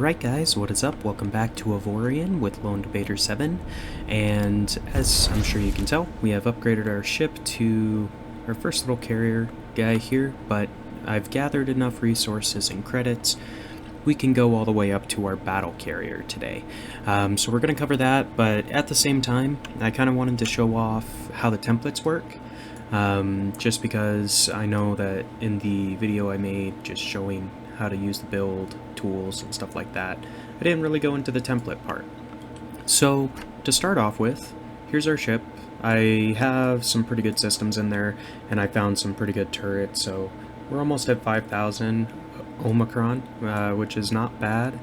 Alright guys, what is up? Welcome back to Avorion with Lone Debater 7, and as I'm sure you can tell, we have upgraded our ship to our first little carrier guy here, but I've gathered enough resources and credits. We can go all the way up to our battle carrier today. So we're going to cover that, but at the same time, I kind of wanted to show off how the templates work. Just because I know that in the video I made just showing how to use the build tools and stuff like that, I didn't really go into the template part. So to start off with, here's our ship. I have some pretty good systems in there, and I found some pretty good turrets, so we're almost at 5,000 Omicron, which is not bad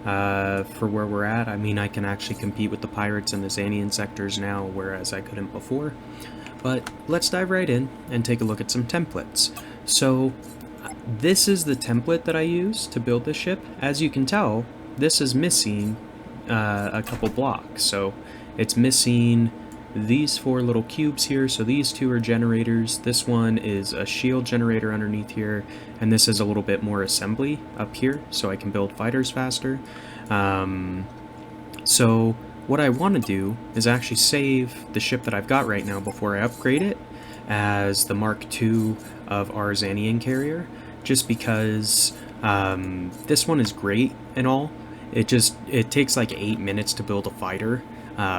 for where we're at. I mean, I can actually compete with the pirates in the Xanian sectors now, whereas I couldn't before. But let's dive right in and take a look at some templates. So this is the template that I use to build this ship. As you can tell, this is missing a couple blocks. So it's missing these four little cubes here. So these two are generators. This one is a shield generator underneath here. And this is a little bit more assembly up here, so I can build fighters faster. So what I want to do is actually save the ship that I've got right now before I upgrade it as the Mark II of our Xanian carrier, just because this one is great and all. It takes like 8 minutes to build a fighter,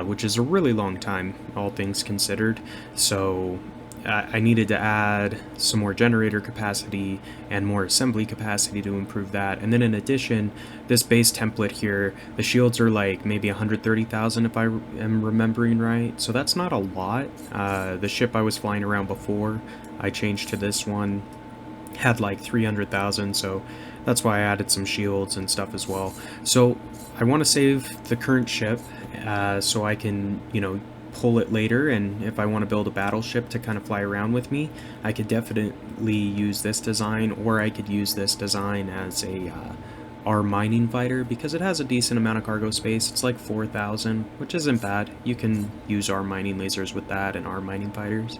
which is a really long time, all things considered. So I needed to add some more generator capacity and more assembly capacity to improve that. And then in addition, this base template here, the shields are like maybe 130,000 if I am remembering right. So that's not a lot. The ship I was flying around before I changed to this one had like 300,000, so that's why I added some shields and stuff as well. So I want to save the current ship so I can, pull it later, and if I want to build a battleship to kind of fly around with me, I could definitely use this design, or I could use this design as a our mining fighter, because it has a decent amount of cargo space. It's like 4,000, which isn't bad. You can use our mining lasers with that and our mining fighters.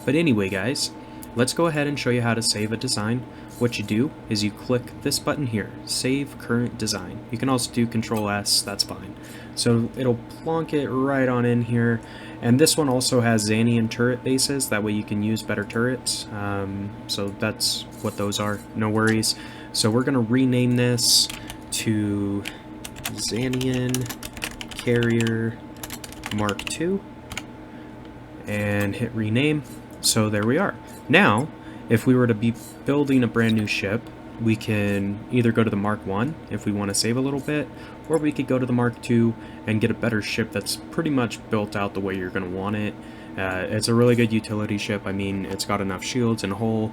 But anyway guys, let's go ahead and show you how to save a design. What you do is you click this button here, Save Current Design. You can also do Control S, that's fine. So it'll plonk it right on in here. And this one also has Xanian turret bases, that way you can use better turrets. So that's what those are, no worries. So we're going to rename this to Xanian Carrier Mark II and hit rename. So there we are. Now, if we were to be building a brand new ship, we can either go to the Mark I if we want to save a little bit, or we could go to the Mark II and get a better ship that's pretty much built out the way you're going to want it. It's a really good utility ship. I mean, it's got enough shields and hull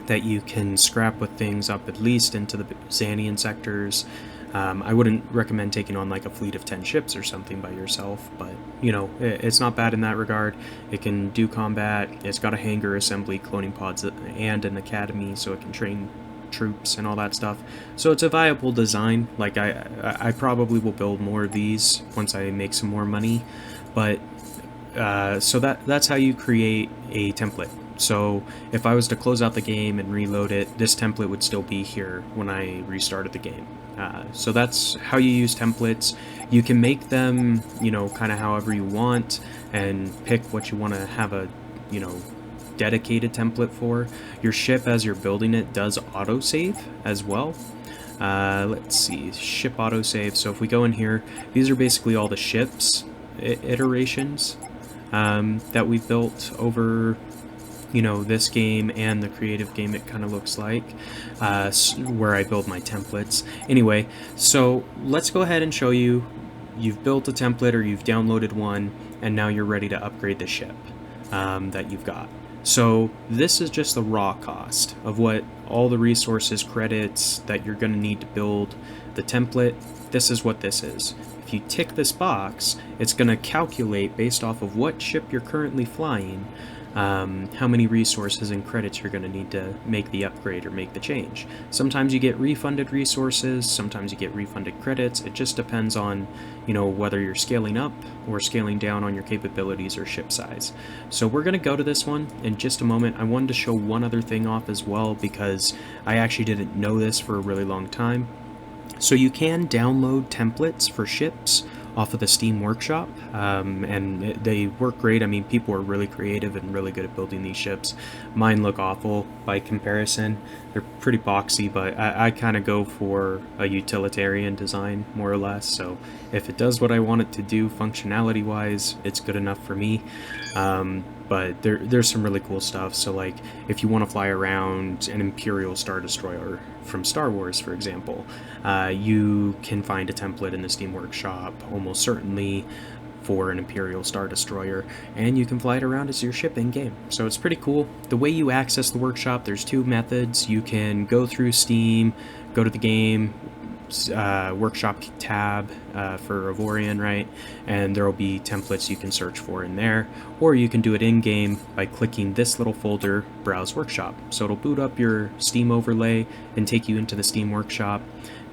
that you can scrap with things up at least into the Xanian sectors. I wouldn't recommend taking on like a fleet of 10 ships or something by yourself, but it's not bad in that regard. It can do combat. It's got a hangar, assembly, cloning pods, and an academy, so it can train troops and all that stuff. So it's a viable design. Like I probably will build more of these once I make some more money, but so that's how you create a template. So if I was to close out the game and reload it, this template would still be here when I restarted the game. So that's how you use templates. You can make them, kind of however you want, and pick what you want to have a, dedicated template for. Your ship, as you're building it, does autosave as well. Let's see, ship autosave. So if we go in here, these are basically all the ships iterations that we've built over this game and the creative game, it kind of looks like, where I build my templates. Anyway, so let's go ahead and show you. You've built a template, or you've downloaded one, and now you're ready to upgrade the ship that you've got. So this is just the raw cost of what all the resources, credits that you're going to need to build the template. This is what this is. If you tick this box, it's going to calculate based off of what ship you're currently flying, how many resources and credits you're going to need to make the upgrade or make the change. Sometimes you get refunded resources, sometimes you get refunded credits. It just depends on, whether you're scaling up or scaling down on your capabilities or ship size. So we're going to go to this one in just a moment. I wanted to show one other thing off as well, because I actually didn't know this for a really long time. So you can download templates for ships off of the Steam Workshop, they work great. I mean, people are really creative and really good at building these ships. Mine look awful by comparison. They're pretty boxy, but I kind of go for a utilitarian design, more or less. So if it does what I want it to do functionality-wise, it's good enough for me. But there's some really cool stuff. So like if you want to fly around an Imperial Star Destroyer from Star Wars, for example, you can find a template in the Steam Workshop almost certainly for an Imperial Star Destroyer, and you can fly it around as your ship in-game. So it's pretty cool. The way you access the workshop, there's two methods. You can go through Steam, go to the game, workshop tab for Avorion, right? And there will be templates you can search for in there, or you can do it in-game by clicking this little folder, Browse Workshop. So it'll boot up your Steam overlay and take you into the Steam Workshop.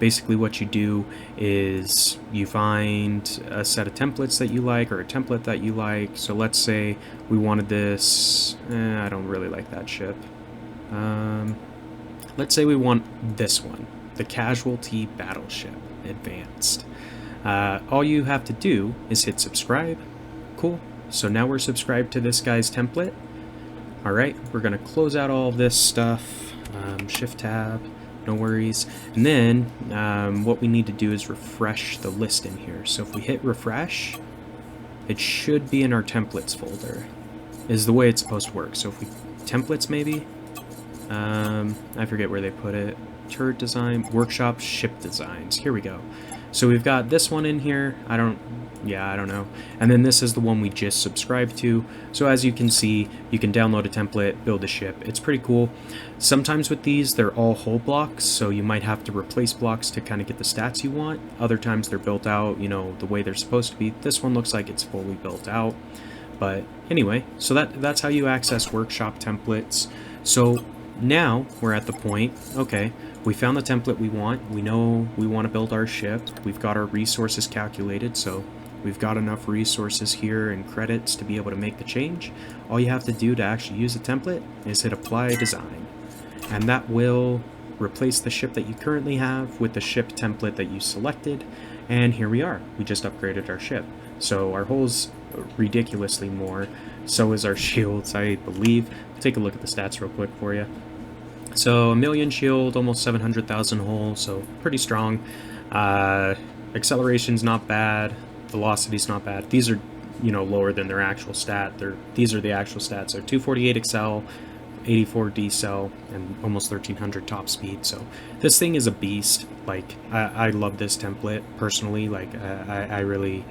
Basically what you do is you find a set of templates that you like, or a template that you like. So let's say we wanted this, I don't really like that ship. Let's say we want this one, the Casualty Battleship Advanced. All you have to do is hit subscribe. Cool. So now we're subscribed to this guy's template. Alright, we're going to close out all of this stuff. Shift tab, no worries. And then what we need to do is refresh the list in here. So if we hit refresh, it should be in our templates folder, is the way it's supposed to work. So if we, templates maybe? I forget where they put it. Turret design, workshop, ship designs. Here we go. So we've got this one in here. I don't know. And then this is the one we just subscribed to. So as you can see, you can download a template, build a ship. It's pretty cool. Sometimes with these, they're all whole blocks, so you might have to replace blocks to kind of get the stats you want. Other times they're built out, you know, the way they're supposed to be. This one looks like it's fully built out. But anyway, so that's how you access workshop templates. So now we're at the point, okay, we found the template we want. We know we want to build our ship. We've got our resources calculated, so we've got enough resources here and credits to be able to make the change. All you have to do to actually use the template is hit apply design. And that will replace the ship that you currently have with the ship template that you selected. And here we are. We just upgraded our ship. So our hull's ridiculously more. So is our shields, I believe. Take a look at the stats real quick for you. So 1 million shield, almost 700,000 hull, so pretty strong. Acceleration's not bad. Velocity's not bad. These are, you know, lower than their actual stat. These are the actual stats. So 248 excel, 84 decel, and almost 1300 top speed. So this thing is a beast. Like, I love this template personally. Like, I really,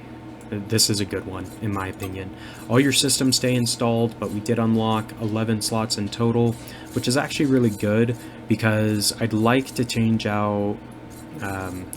this is a good one in my opinion. All your systems stay installed, but we did unlock 11 slots in total, which is actually really good because I'd like to change out,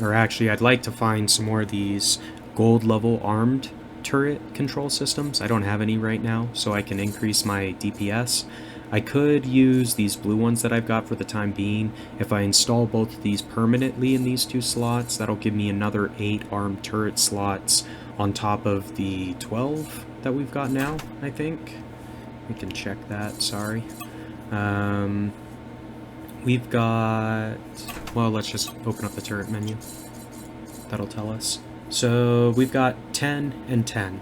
or actually I'd like to find some more of these gold level armed turret control systems. I don't have any right now, so I can increase my DPS. I could use these blue ones that I've got for the time being. If I install both of these permanently in these two slots, that'll give me another 8 armed turret slots on top of the 12 that we've got now, I think. We can check that, sorry. We've got, well, let's just open up the turret menu. That'll tell us. So we've got 10 and 10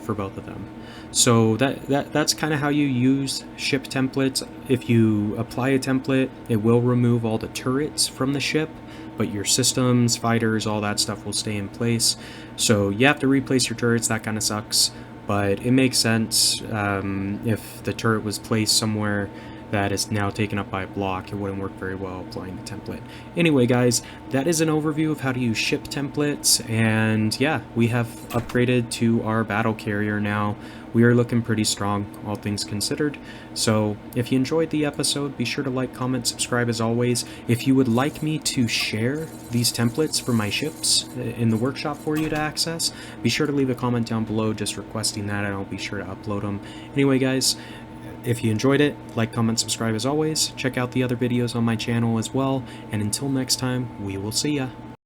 for both of them. So that's kind of how you use ship templates. If you apply a template, it will remove all the turrets from the ship, but your systems, fighters, all that stuff will stay in place. So you have to replace your turrets. That kind of sucks, but it makes sense. If the turret was placed somewhere that is now taken up by a block, it wouldn't work very well applying the template. Anyway, guys, that is an overview of how to use ship templates, and yeah, we have upgraded to our battle carrier now. We are looking pretty strong, all things considered. So if you enjoyed the episode, be sure to like, comment, subscribe as always. If you would like me to share these templates for my ships in the workshop for you to access, be sure to leave a comment down below just requesting that, and I'll be sure to upload them. Anyway, guys, if you enjoyed it, like, comment, subscribe as always. Check out the other videos on my channel as well, and until next time, we will see ya.